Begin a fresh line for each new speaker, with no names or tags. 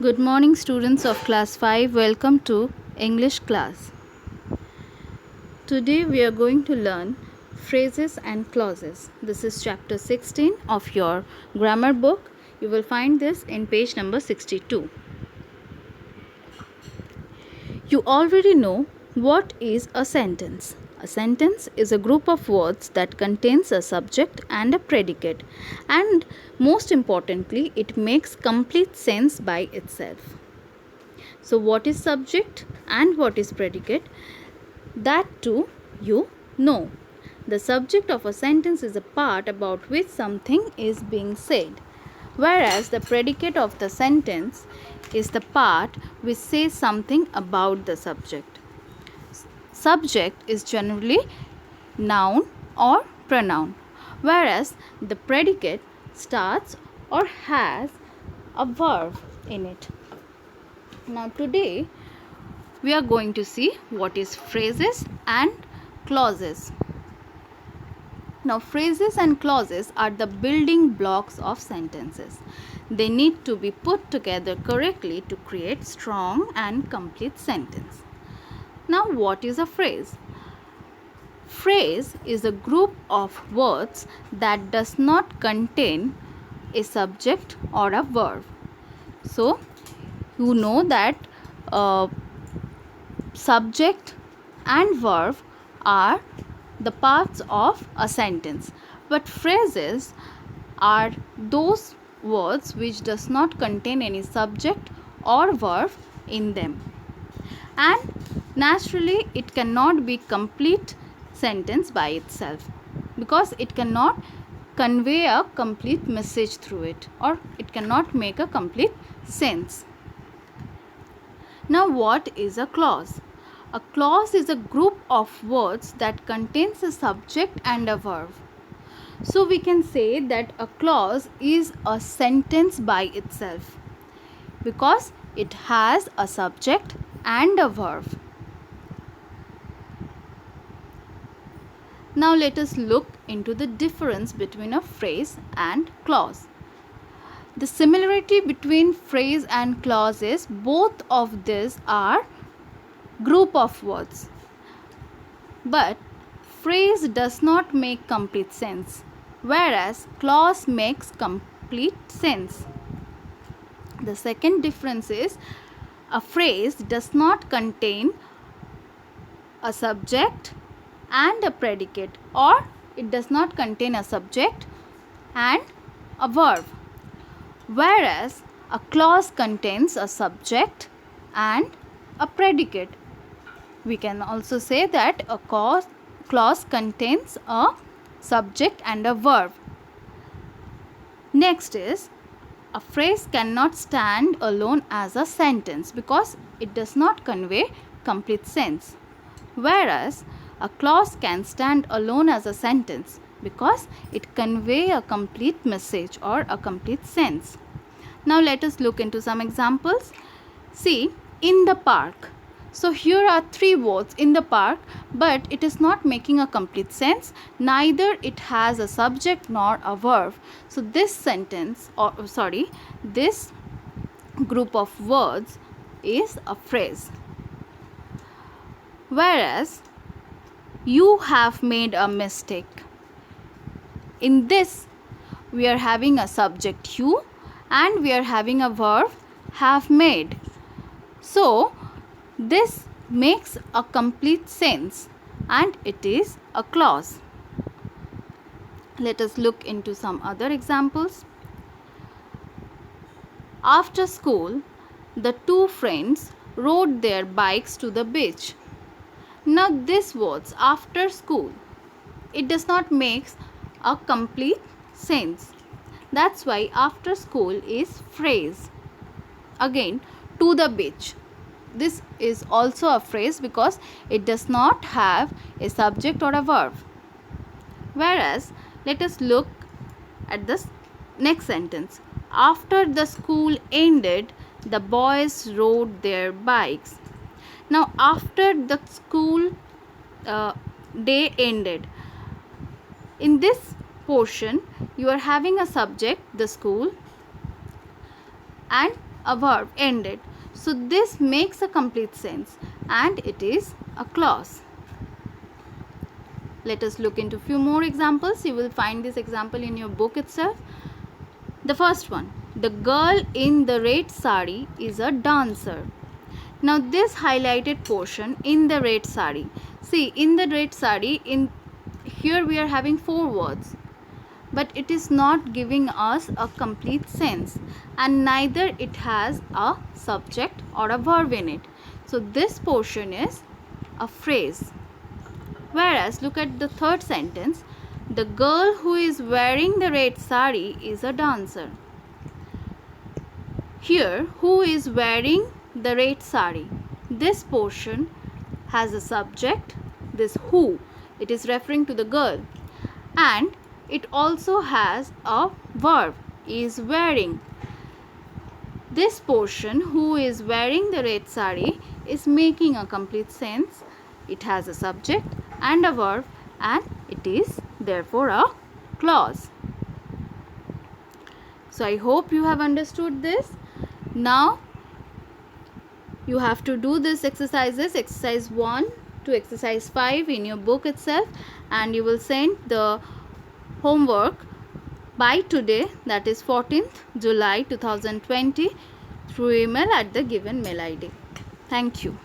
Good morning, students of class 5. Welcome to English class. Today we are going to learn phrases and clauses. This is chapter 16 of your grammar book. You will find this in page number 62. You already know what is a sentence. A sentence is a group of words that contains a subject and a predicate, and most importantly, it makes complete sense by itself. So, what is subject and what is predicate? That too you know. The subject of a sentence is a part about which something is being said, whereas the predicate of the sentence is the part which says something about the subject. Subject is generally noun or pronoun, whereas the predicate starts or has a verb in it. Now today we are going to see what is phrases and clauses. Now phrases and clauses are the building blocks of sentences. They need to be put together correctly to create strong and complete sentence. Now what is a phrase? Phrase is a group of words that does not contain a subject or a verb. So you know that subject and verb are the parts of a sentence, but phrases are those words which does not contain any subject or verb in them, and naturally it cannot be complete sentence by itself because it cannot convey a complete message through it, or it cannot make a complete sense. Now what is a clause? A clause is a group of words that contains a subject and a verb. So we can say that a clause is a sentence by itself because it has a subject and a verb. Now let us look into the difference between a phrase and clause. The similarity between phrase and clause is both of these are group of words, but phrase does not make complete sense, whereas clause makes complete sense. The second difference is a phrase does not contain a subject and a predicate, or it does not contain a subject and a verb, whereas a clause contains a subject and a predicate. We can also say that a clause contains a subject and a verb. Next is a phrase cannot stand alone as a sentence because it does not convey complete sense, whereas a clause can stand alone as a sentence because it convey a complete message or a complete sense. Now let us look into some examples. See, in the park. So here are three words, in the park, but it is not making a complete sense. Neither it has a subject nor a verb. So this sentence, this group of words is a phrase. Whereas you have made a mistake. In this we are having a subject you and we are having a verb have made. So this makes a complete sense and it is a clause. Let us look into some other examples. After school, the two friends rode their bikes to the beach. Now this words after school, it does not make a complete sense. That's why after school is phrase. Again, to the beach. This is also a phrase because it does not have a subject or a verb. Whereas, let us look at the next sentence. After the school ended, the boys rode their bikes. Now, after the school day ended, in this portion, you are having a subject, the school, and a verb ended. So this makes a complete sense and it is a clause. Let us look into few more examples. You will find this example in your book itself. The first one, the girl in the red sari is a dancer. Now this highlighted portion, in the red sari. See, in the red sari, in here we are having 4 words, but it is not giving us a complete sense, and neither it has a subject or a verb in it. So this portion is a phrase. Whereas look at the third sentence, the girl who is wearing the red sari is a dancer. Here, who is wearing the red sari? This portion has a subject, this who, it is referring to the girl, and it also has a verb, is wearing. This portion, who is wearing the red sari, is making a complete sense. It has a subject and a verb, and it is therefore a clause. So I hope you have understood this. Now you have to do this exercises, exercise 1 to exercise 5 in your book itself, and you will send the homework by today, that is 14th July 2020, through email at the given mail ID. Thank you.